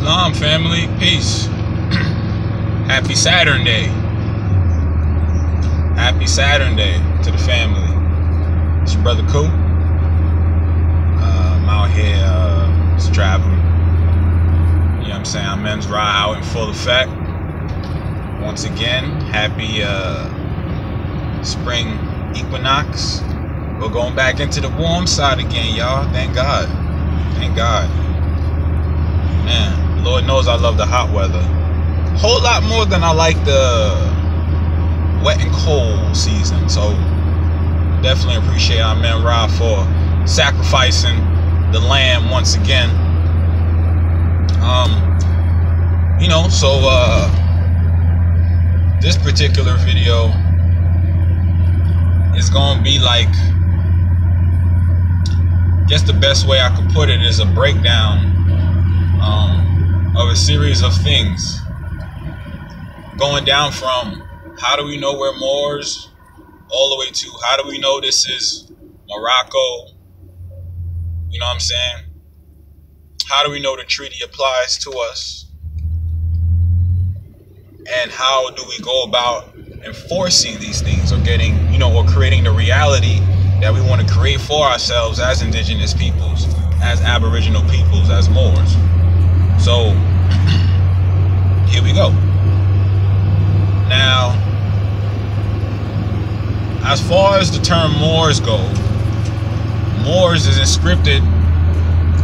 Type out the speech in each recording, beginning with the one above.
Shalom, family. Peace. Happy Saturn Day. Happy Saturn Day to the family. It's your brother Koo. I'm out here just traveling. You know what I'm saying? Our men's ride out in full effect. Once again, happy spring equinox. We're going back into the warm side again, y'all. Thank God. Thank God. Man, Lord knows I love the hot weather. Whole lot more than I like the wet and cold season. So definitely appreciate our men Ra for sacrificing the lamb once again. This particular video is gonna be like, guess the best way I could put it is a breakdown of a series of things, going down from how do we know we're Moors all the way to how do we know this is Morocco. You know what I'm saying? How do we know the treaty applies to us? And how do we go about enforcing these things, or getting, or creating the reality that we want to create for ourselves as indigenous peoples, as aboriginal peoples, as Moors. So here we go. Now, as far as the term Moors go, Moors is inscripted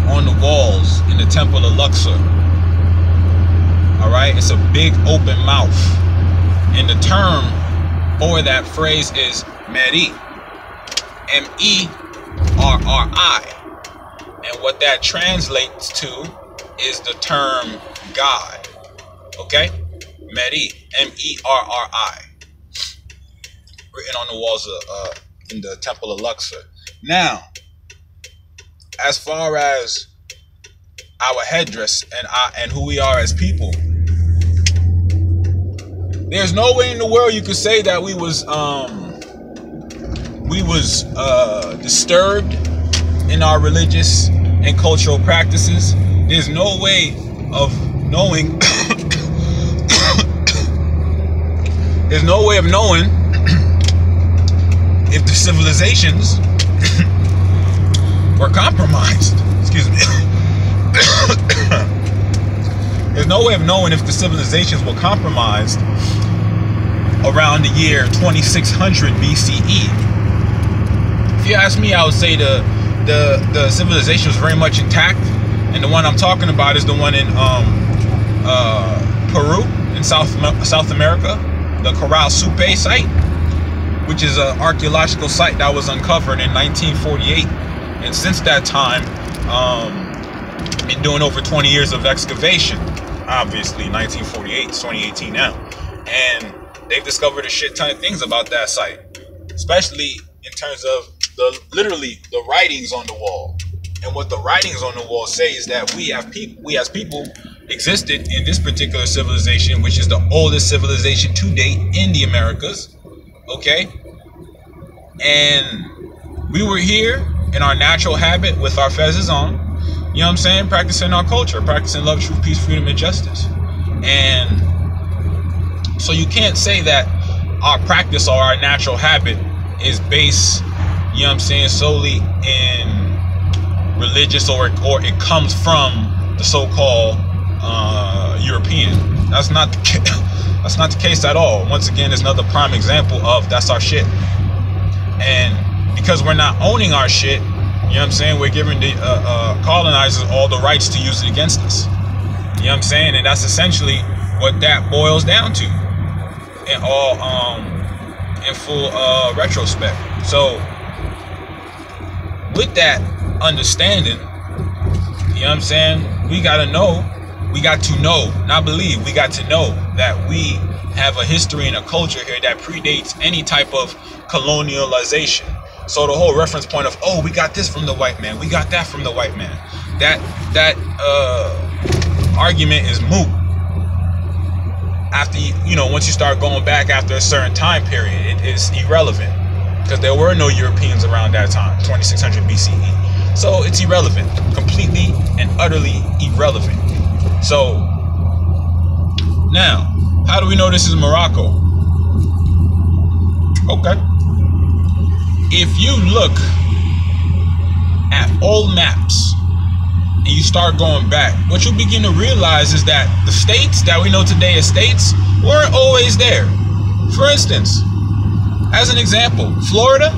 on the walls in the Temple of Luxor. Alright, it's a big open mouth. And the term for that phrase is Meri. M-E-R-R-I. And what that translates to is the term God. Okay? Meri. M-E-R-R-I. Written on the walls of, in the Temple of Luxor. Now, as far as our headdress and who we are as people, there's no way in the world you could say that we was disturbed in our religious and cultural practices. There's no way of knowing there's no way of knowing if the civilizations were compromised. Excuse me. There's no way of knowing if the civilizations were compromised around the year 2600 BCE. If you ask me, I would say the civilization was very much intact, and the one I'm talking about is the one in Peru, in South America, the Corral Supe site, which is an archaeological site that was uncovered in 1948, and since that time, been doing over 20 years of excavation. Obviously, 1948, it's 2018 now, and they've discovered a shit ton of things about that site, especially in terms of literally the writings on the wall. And what the writings on the wall say is that we as people existed in this particular civilization, which is the oldest civilization to date in the Americas. Okay, and we were here in our natural habit with our fezzes on. You know what I'm saying? Practicing our culture, practicing love, truth, peace, freedom, and justice. And so you can't say that our practice or our natural habit is based, you know what I'm saying, solely in religious, or it comes from the so-called European. That's not the case at all. Once again, there's another prime example of that's our shit. And because we're not owning our shit, you know what I'm saying, we're giving the colonizers all the rights to use it against us. You know what I'm saying? And that's essentially what that boils down to in full retrospect. So with that understanding, you know what I'm saying, we got to know, not believe, we got to know that we have a history and a culture here that predates any type of colonialization. So the whole reference point of, oh, we got this from the white man, we got that from the white man, that argument is moot after once you start going back after a certain time period. It is irrelevant, because there were no Europeans around that time, 2600 BCE. So it's irrelevant, completely and utterly irrelevant. So now, how do we know this is Morocco? Okay. If you look at old maps and you start going back, what you begin to realize is that the states that we know today as states weren't always there. For instance, as an example, Florida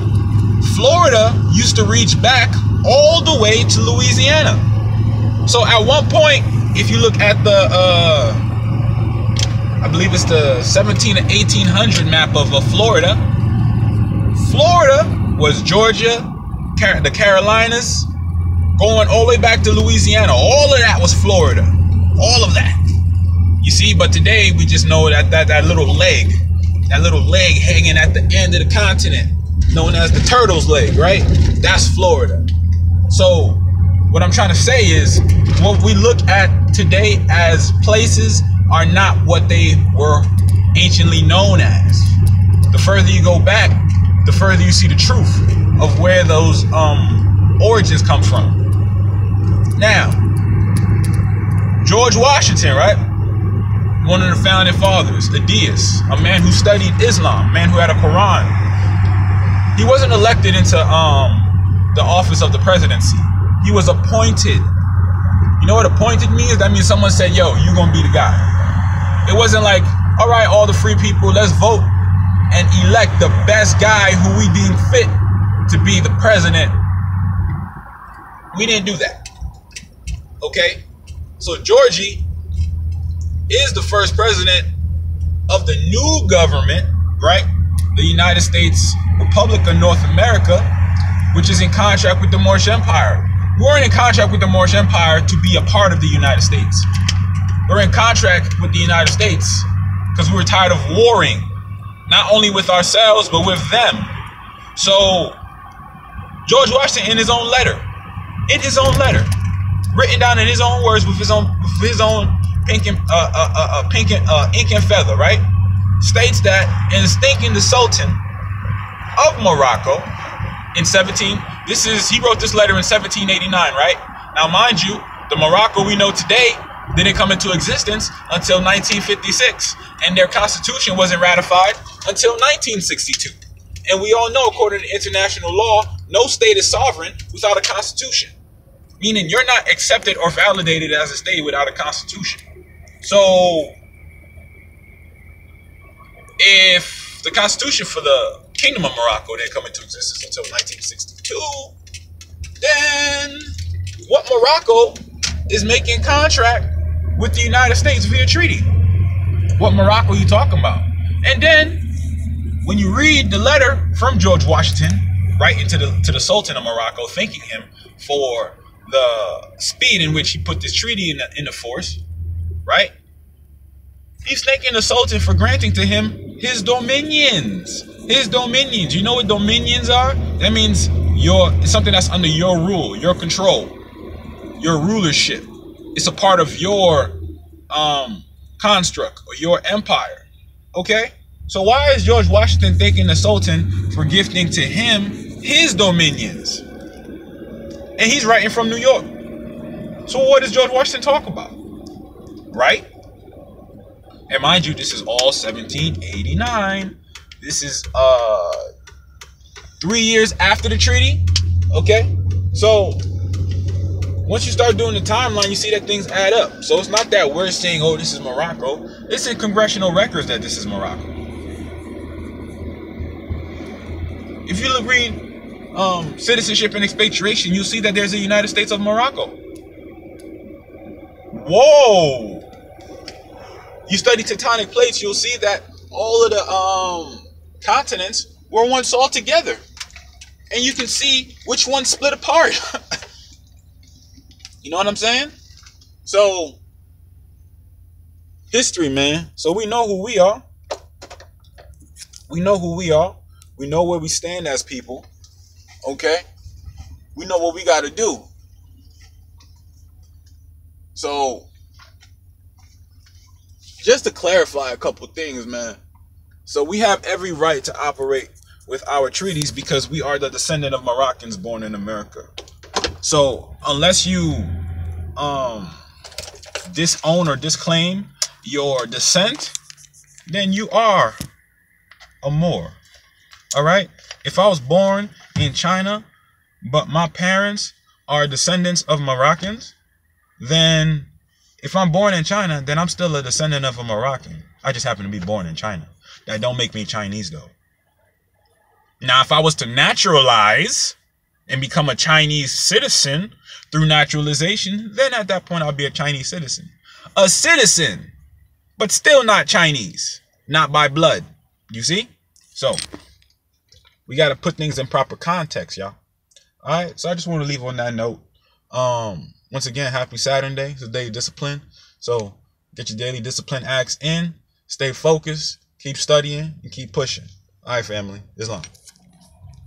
used to reach back all the way to Louisiana. So at one point, if you look at the I believe it's the 17 and 1800 map of Florida. Florida was Georgia, the Carolinas, going all the way back to Louisiana. All of that was Florida. All of that. You see, but today we just know that little leg hanging at the end of the continent, known as the turtle's leg, right? That's Florida. So what I'm trying to say is, what we look at today as places are not what they were anciently known as. The further you go back, the further you see the truth of where those origins come from. Now, George Washington, right? One of the founding fathers, a deist, a man who studied Islam, a man who had a Quran. He wasn't elected into the office of the presidency. He was appointed. You know what appointed means? That means someone said, yo, you're going to be the guy. It wasn't like, all right, all the free people, let's vote and elect the best guy who we deem fit to be the president. We didn't do that. Okay? So Georgie is the first president of the new government, right? The United States Republic of North America, which is in contract with the Moorish Empire. We weren't in contract with the Moorish Empire to be a part of the United States. We're in contract with the United States because we were tired of warring, not only with ourselves, but with them. So George Washington, in his own letter, written down in his own words with his own ink and feather, right? States that in thanking the Sultan of Morocco in he wrote this letter in 1789, right? Now, mind you, the Morocco we know today didn't come into existence until 1956, and their constitution wasn't ratified until 1962. And we all know, according to international law, no state is sovereign without a constitution, meaning you're not accepted or validated as a state without a constitution. So if the constitution for the Kingdom of Morocco didn't come into existence until 1962, then what Morocco is making contract with the United States via treaty? What Morocco are you talking about? And then when you read the letter from George Washington right to the Sultan of Morocco, thanking him for the speed in which he put this treaty into force, right? He's thanking the Sultan for granting to him his dominions. His dominions. You know what dominions are? That means it's something that's under your rule, your control, your rulership. It's a part of your construct or your empire. Okay? So why is George Washington thanking the Sultan for gifting to him his dominions? And he's writing from New York. So what does George Washington talk about? Right? And mind you, this is all 1789. This is 3 years after the treaty. Okay? So once you start doing the timeline, you see that things add up. So it's not that we're saying, oh, this is Morocco. It's in congressional records that this is Morocco. If you read Citizenship and Expatriation, you'll see that there's a United States of Morocco. Whoa! You study tectonic plates, you'll see that all of the continents were once all together. And you can see which one split apart. You know what I'm saying? So, history, man. So we know who we are. We know who we are. We know where we stand as people. Okay? We know what we got to do. So, just to clarify a couple things, man. So we have every right to operate with our treaties because we are the descendant of Moroccans born in America. So unless you disown or disclaim your descent, then you are a Moor. All right? If I was born in China, but my parents are descendants of Moroccans, then if I'm born in China, then I'm still a descendant of a Moroccan. I just happen to be born in China. That don't make me Chinese, though. Now, if I was to naturalize and become a Chinese citizen through naturalization, then at that point I'll be a Chinese citizen. A citizen, but still not Chinese. Not by blood. You see? So, we got to put things in proper context, y'all. Alright, so I just want to leave on that note. Once again, happy Saturday. It's a day of discipline. So, get your daily discipline acts in. Stay focused. Keep studying and keep pushing. Alright, family. Islam.